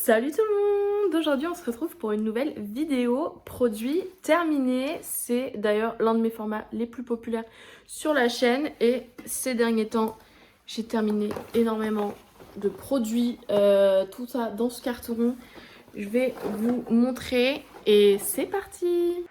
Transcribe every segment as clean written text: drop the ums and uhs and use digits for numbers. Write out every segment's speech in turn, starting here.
Salut tout le monde! Aujourd'hui on se retrouve pour une nouvelle vidéo produit terminé. C'est d'ailleurs l'un de mes formats les plus populaires sur la chaîne et ces derniers temps j'ai terminé énormément de produits, tout ça dans ce carton. Je vais vous montrer et c'est parti!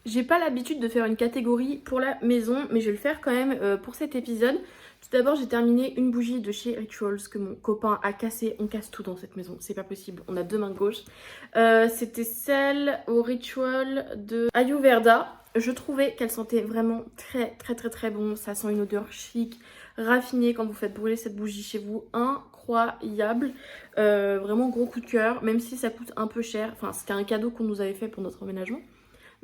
J'ai pas l'habitude de faire une catégorie pour la maison, mais je vais le faire quand même pour cet épisode. Tout d'abord, j'ai terminé une bougie de chez Rituals que mon copain a cassée. On casse tout dans cette maison, c'est pas possible. On a deux mains gauches. C'était celle au Ritual de Ayurveda. Je trouvais qu'elle sentait vraiment très bon. Ça sent une odeur chic, raffinée quand vous faites brûler cette bougie chez vous. Incroyable. Vraiment gros coup de cœur, même si ça coûte un peu cher. Enfin, c'était un cadeau qu'on nous avait fait pour notre emménagement.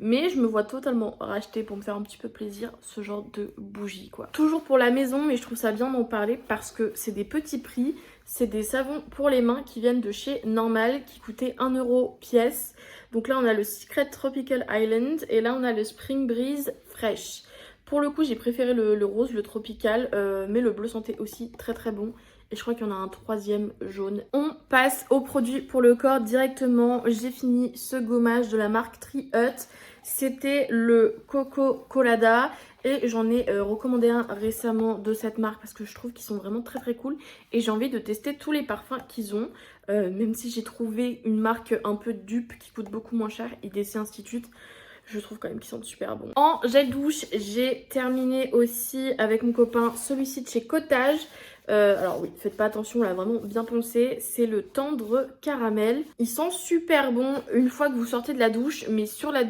Mais je me vois totalement racheter pour me faire un petit peu plaisir ce genre de bougie quoi. Toujours pour la maison, mais je trouve ça bien d'en parler parce que c'est des petits prix. C'est des savons pour les mains qui viennent de chez Normal qui coûtaient 1 € pièce. Donc là on a le Secret Tropical Island et là on a le Spring Breeze Fresh. Pour le coup j'ai préféré le rose, le tropical, mais le bleu sentait aussi très bon. Et je crois qu'il y en a un troisième jaune. On passe aux produits pour le corps directement. J'ai fini ce gommage de la marque Tree Hut. C'était le Coco Colada. Et j'en ai recommandé un récemment de cette marque parce que je trouve qu'ils sont vraiment très cool. Et j'ai envie de tester tous les parfums qu'ils ont. Même si j'ai trouvé une marque un peu dupe qui coûte beaucoup moins cher, IDC Institute. Je trouve quand même qu'ils sentent super bons. En gel douche, j'ai terminé aussi avec mon copain celui-ci de chez Cottage. Alors oui, faites pas attention, on l'a vraiment bien poncé. C'est le tendre caramel. Il sent super bon une fois que vous sortez de la douche, mais sur le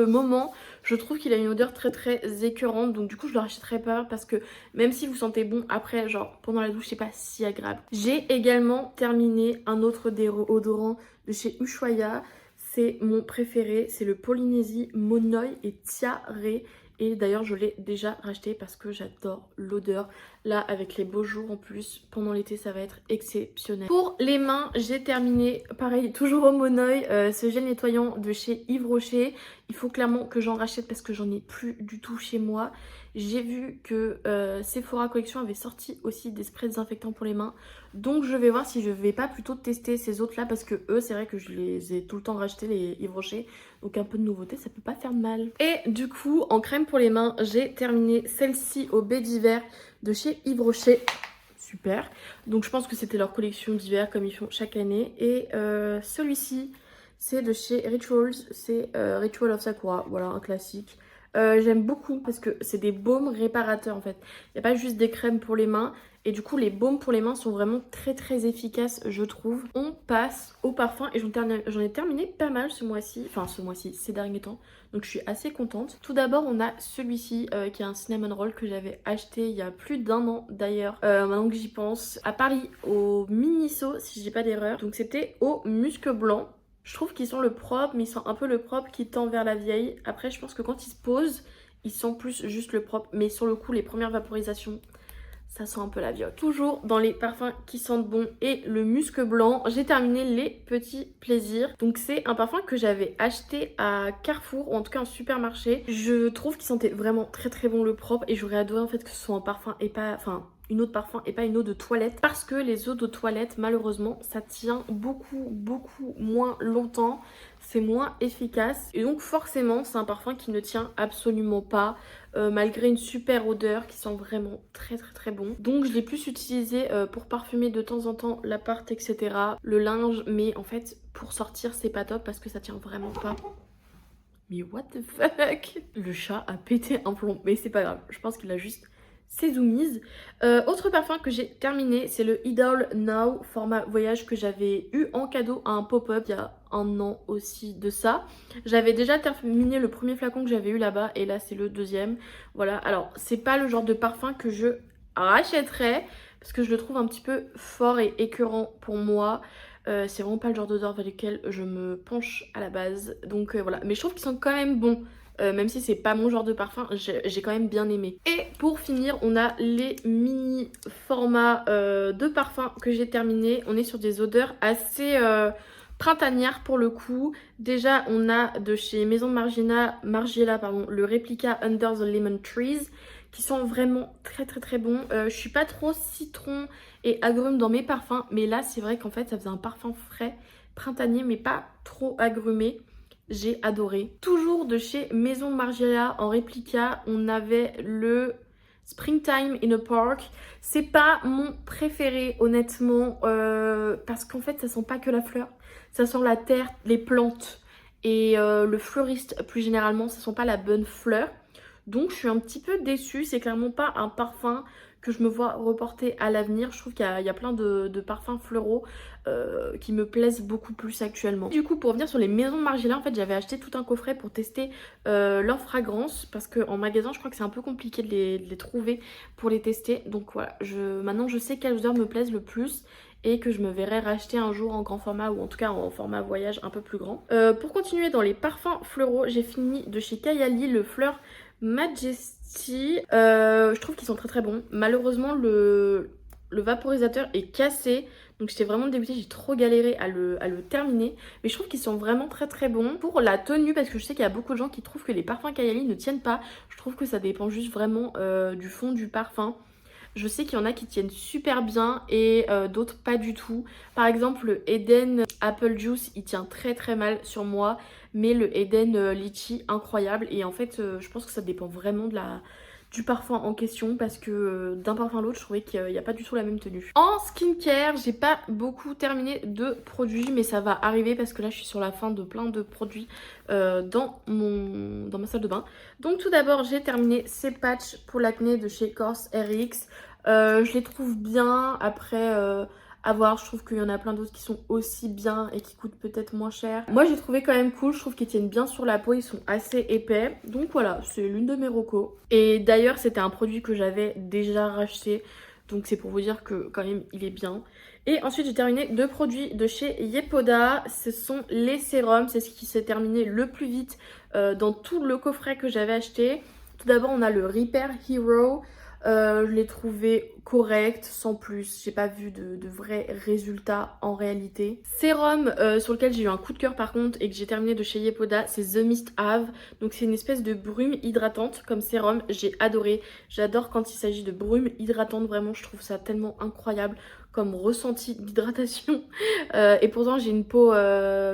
moment, je trouve qu'il a une odeur très écœurante. Donc du coup, je le rachèterai pas parce que même si vous sentez bon après, genre pendant la douche, c'est pas si agréable. J'ai également terminé un autre déodorant de chez Ushuaïa. C'est mon préféré, c'est le Polynésie Monoï et Tiare. Et d'ailleurs je l'ai déjà racheté parce que j'adore l'odeur. Là avec les beaux jours en plus, pendant l'été ça va être exceptionnel. Pour les mains, j'ai terminé, pareil, toujours au Monoï, ce gel nettoyant de chez Yves Rocher. Il faut clairement que j'en rachète parce que j'en ai plus du tout chez moi. J'ai vu que Sephora Collection avait sorti aussi des sprays désinfectants pour les mains. Donc je vais voir si je vais pas plutôt tester ces autres là parce que eux c'est vrai que je les ai tout le temps rachetés les Yves Rocher. Donc un peu de nouveauté ça peut pas faire de mal. Et du coup en crème pour les mains j'ai terminé celle-ci au baie d'hiver de chez Yves Rocher. Super. Donc je pense que c'était leur collection d'hiver comme ils font chaque année. Et celui-ci c'est de chez Rituals. C'est Ritual of Sakura. Voilà un classique. J'aime beaucoup parce que c'est des baumes réparateurs en fait. Il n'y a pas juste des crèmes pour les mains. Et du coup les baumes pour les mains sont vraiment très efficaces je trouve. On passe au parfum et j'en ai terminé pas mal ce mois-ci. Enfin ce mois-ci, ces derniers temps. Donc je suis assez contente. Tout d'abord on a celui-ci qui est un cinnamon roll que j'avais acheté il y a plus d'1 an d'ailleurs. Maintenant que j'y pense. À Paris au Miniso si je dis pas d'erreur. Donc c'était au musc blanc. Je trouve qu'ils sont le propre, mais ils sont un peu le propre qui tend vers la vieille. Après, je pense que quand ils se posent, ils sont plus juste le propre. Mais sur le coup, les premières vaporisations, ça sent un peu la vieille. Toujours dans les parfums qui sentent bon et le musc blanc, j'ai terminé les petits plaisirs. Donc c'est un parfum que j'avais acheté à Carrefour, ou en tout cas en supermarché. Je trouve qu'il sentait vraiment très bon le propre et j'aurais adoré en fait que ce soit un parfum et pas... Enfin, une eau de parfum et pas une eau de toilette parce que les eaux de toilette malheureusement ça tient beaucoup moins longtemps, c'est moins efficace et donc forcément c'est un parfum qui ne tient absolument pas malgré une super odeur qui sent vraiment très bon. Donc je l'ai plus utilisé pour parfumer de temps en temps l'appart etc, le linge, mais en fait pour sortir c'est pas top parce que ça tient vraiment pas. Mais what the fuck, le chat a pété un plomb, mais c'est pas grave, je pense qu'il a juste ses zoomies. Autre parfum que j'ai terminé, c'est le Idol Now format voyage que j'avais eu en cadeau à un pop-up il y a 1 an aussi de ça. J'avais déjà terminé le premier flacon que j'avais eu là-bas et là c'est le deuxième. Voilà, alors c'est pas le genre de parfum que je rachèterais parce que je le trouve un petit peu fort et écœurant pour moi. C'est vraiment pas le genre d'odeur vers lequel je me penche à la base. Donc voilà, mais je trouve qu'ils sont quand même bons. Même si c'est pas mon genre de parfum, j'ai quand même bien aimé. Et pour finir, on a les mini formats de parfums que j'ai terminé. On est sur des odeurs assez printanières pour le coup. Déjà, on a de chez Maison Margiela, le réplica Under the Lemon Trees qui sont vraiment très bons. Je suis pas trop citron et agrumes dans mes parfums, mais là c'est vrai qu'en fait ça faisait un parfum frais, printanier, mais pas trop agrumé. J'ai adoré. Toujours de chez Maison Margiela en réplica, on avait le Springtime in a Park. C'est pas mon préféré honnêtement, parce qu'en fait ça sent pas que la fleur, ça sent la terre, les plantes et le fleuriste plus généralement, ça sent pas la bonne fleur. Donc je suis un petit peu déçue, c'est clairement pas un parfum que je me vois reporter à l'avenir. Je trouve qu'il y a plein de parfums floraux qui me plaisent beaucoup plus actuellement. Du coup, pour revenir sur les maisons Margiela, en fait j'avais acheté tout un coffret pour tester leurs fragrances, parce qu'en magasin je crois que c'est un peu compliqué de les trouver pour les tester. Donc voilà, maintenant je sais quelles odeurs me plaisent le plus et que je me verrai racheter un jour en grand format, ou en tout cas en format voyage un peu plus grand. Pour continuer dans les parfums floraux, j'ai fini de chez Kayali le Fleur Majesty. Je trouve qu'ils sont très bons. Malheureusement le vaporisateur est cassé, donc j'étais vraiment dégoûtée, j'ai trop galéré à le terminer. Mais je trouve qu'ils sont vraiment très bons. Pour la tenue, parce que je sais qu'il y a beaucoup de gens qui trouvent que les parfums Kayali ne tiennent pas, je trouve que ça dépend juste vraiment du fond du parfum. Je sais qu'il y en a qui tiennent super bien et d'autres pas du tout. Par exemple, le Eden Apple Juice, il tient très mal sur moi. Mais le Eden Litchi, incroyable. Et en fait, je pense que ça dépend vraiment du parfum en question, parce que d'un parfum à l'autre, je trouvais qu'il n'y a pas du tout la même tenue. En skincare, j'ai pas beaucoup terminé de produits, mais ça va arriver parce que là, je suis sur la fin de plein de produits dans ma salle de bain. Donc tout d'abord, j'ai terminé ces patchs pour l'acné de chez Corse RX. Je les trouve bien. Après, à voir, je trouve qu'il y en a plein d'autres qui sont aussi bien et qui coûtent peut-être moins cher. Moi, j'ai trouvé quand même cool. Je trouve qu'ils tiennent bien sur la peau. Ils sont assez épais. Donc voilà, c'est l'une de mes recos. Et d'ailleurs, c'était un produit que j'avais déjà racheté. Donc c'est pour vous dire que quand même, il est bien. Et ensuite, j'ai terminé deux produits de chez Yepoda. Ce sont les sérums. C'est ce qui s'est terminé le plus vite dans tout le coffret que j'avais acheté. Tout d'abord, on a le Repair Hero. Je l'ai trouvé correct, sans plus. J'ai pas vu de vrais résultats en réalité. Sérum sur lequel j'ai eu un coup de cœur par contre et que j'ai terminé de chez Yepoda, c'est The Mist Have. Donc c'est une espèce de brume hydratante comme sérum. J'ai adoré. J'adore quand il s'agit de brume hydratante. Vraiment, je trouve ça tellement incroyable comme ressenti d'hydratation. Et pourtant, j'ai une peau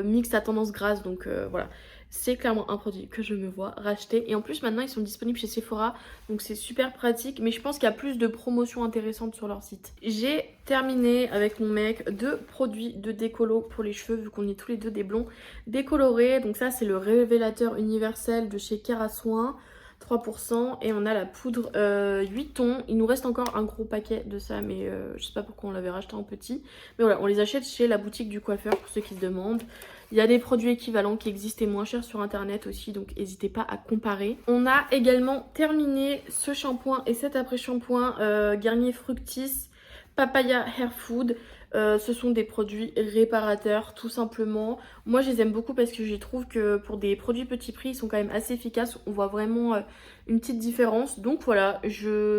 mixte à tendance grasse. Donc voilà. C'est clairement un produit que je me vois racheter. Et en plus, maintenant, ils sont disponibles chez Sephora. Donc, c'est super pratique. Mais je pense qu'il y a plus de promotions intéressantes sur leur site. J'ai terminé avec mon mec deux produits de décolo pour les cheveux, vu qu'on est tous les deux des blonds décolorés. Donc, ça, c'est le révélateur universel de chez Kerasoin. 3%, et on a la poudre 8 tons. Il nous reste encore un gros paquet de ça, mais je sais pas pourquoi on l'avait racheté en petit. Mais voilà, on les achète chez la boutique du coiffeur pour ceux qui se demandent. Il y a des produits équivalents qui existent et moins chers sur internet aussi, donc n'hésitez pas à comparer. On a également terminé ce shampoing et cet après-shampoing Garnier Fructis Papaya Hair Food. Ce sont des produits réparateurs tout simplement. Moi je les aime beaucoup parce que je trouve que pour des produits petit prix ils sont quand même assez efficaces. On voit vraiment une petite différence. Donc voilà,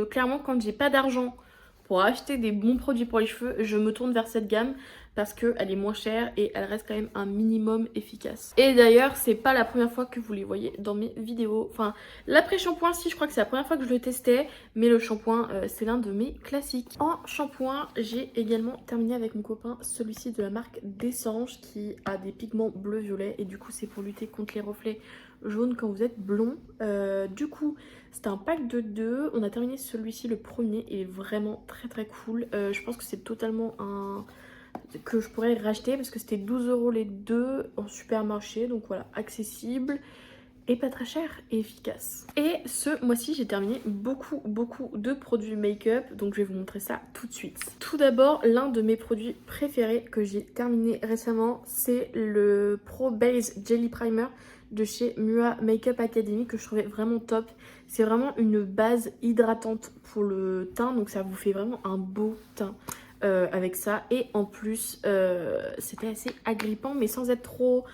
clairement quand j'ai pas d'argent pour acheter des bons produits pour les cheveux, je me tourne vers cette gamme parce qu'elle est moins chère et elle reste quand même un minimum efficace. Et d'ailleurs, c'est pas la première fois que vous les voyez dans mes vidéos. Enfin, l'après-shampoing, si, je crois que c'est la première fois que je le testais, mais le shampoing, c'est l'un de mes classiques. En shampoing, j'ai également terminé avec mon copain celui-ci de la marque Dessange qui a des pigments bleu-violet et du coup, c'est pour lutter contre les reflets jaunes quand vous êtes blond. Du coup, c'était un pack de 2. On a terminé celui-ci, le premier, et vraiment très cool. Je pense que c'est totalement un que je pourrais racheter parce que c'était 12 € les deux en supermarché, donc voilà, accessible et pas très cher et efficace. Et ce mois-ci j'ai terminé beaucoup de produits make-up, donc je vais vous montrer ça tout de suite. Tout d'abord, l'un de mes produits préférés que j'ai terminé récemment, c'est le Pro Base Jelly Primer de chez Mua Makeup Academy que je trouvais vraiment top. C'est vraiment une base hydratante pour le teint, donc ça vous fait vraiment un beau teint. Avec ça, et en plus c'était assez agrippant mais sans être trop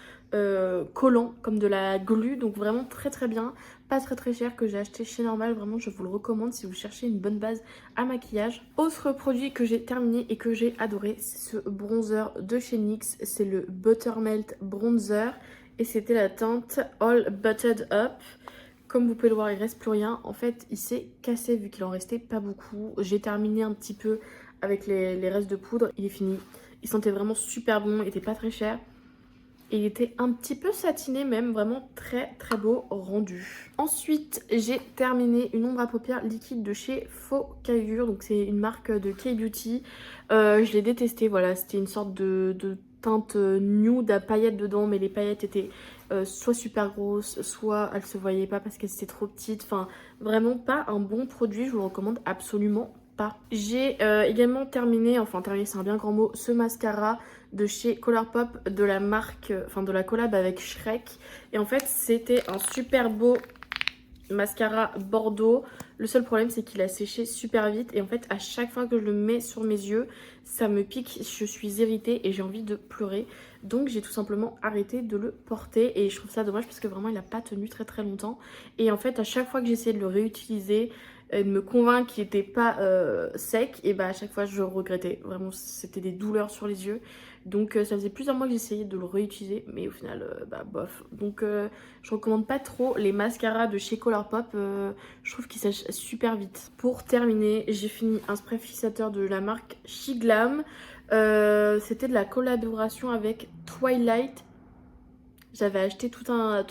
collant comme de la glu, donc vraiment très bien, pas très cher, que j'ai acheté chez Normal. Vraiment je vous le recommande si vous cherchez une bonne base à maquillage. Autre produit que j'ai terminé et que j'ai adoré, c'est ce bronzer de chez NYX, c'est le Buttermelt Bronzer et c'était la teinte All Buttered Up. Comme vous pouvez le voir, il reste plus rien. En fait, il s'est cassé vu qu'il en restait pas beaucoup. J'ai terminé un petit peu avec les restes de poudre. Il est fini. Il sentait vraiment super bon, il était pas très cher. Et il était un petit peu satiné même, vraiment très très beau rendu. Ensuite, j'ai terminé une ombre à paupières liquide de chez Focavure. Donc c'est une marque de K-Beauty. Je l'ai détestée, voilà, c'était une sorte de teinte nude à paillettes dedans. Mais les paillettes étaient soit super grosses, soit elles se voyaient pas parce qu'elles étaient trop petites. Enfin, vraiment pas un bon produit, je vous le recommande absolument pas. J'ai également terminé, enfin terminé c'est un bien grand mot, ce mascara de chez Colourpop de la marque, enfin de la collab avec Shrek. Et en fait c'était un super beau mascara bordeaux. Le seul problème c'est qu'il a séché super vite et en fait à chaque fois que je le mets sur mes yeux ça me pique, je suis irritée et j'ai envie de pleurer. Donc j'ai tout simplement arrêté de le porter et je trouve ça dommage parce que vraiment il n'a pas tenu très très longtemps. Et en fait à chaque fois que j'essayais de le réutiliser et de me convaincre qu'il n'était pas sec, et bah à chaque fois je regrettais. Vraiment c'était des douleurs sur les yeux. Donc ça faisait plusieurs mois que j'essayais de le réutiliser mais au final bah bof. Donc je recommande pas trop les mascaras de chez Colourpop, je trouve qu'ils sèchent super vite. Pour terminer, j'ai fini un spray fixateur de la marque Shiglam. C'était de la collaboration avec Twilight. J'avais acheté tout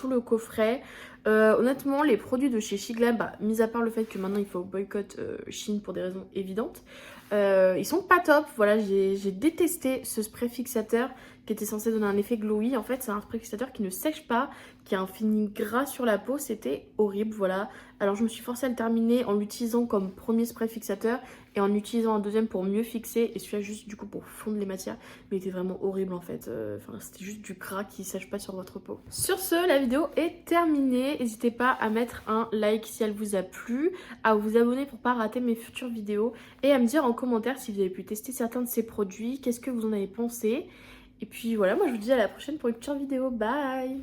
le coffret. Honnêtement, les produits de chez Shiglam, bah, mis à part le fait que maintenant il faut boycott Chine pour des raisons évidentes, ils sont pas top. Voilà, j'ai détesté ce spray fixateur qui était censé donner un effet glowy. En fait, c'est un spray fixateur qui ne sèche pas, qui a un feeling gras sur la peau. C'était horrible, voilà. Alors, je me suis forcée à le terminer en l'utilisant comme premier spray fixateur et en utilisant un deuxième pour mieux fixer et celui-là juste du coup pour fondre les matières. Mais il était vraiment horrible en fait. Enfin, c'était juste du gras qui ne sèche pas sur votre peau. Sur ce, la vidéo est terminée. N'hésitez pas à mettre un like si elle vous a plu, à vous abonner pour pas rater mes futures vidéos et à me dire en commentaire si vous avez pu tester certains de ces produits, qu'est-ce que vous en avez pensé. Et puis voilà, moi je vous dis à la prochaine pour une future vidéo. Bye!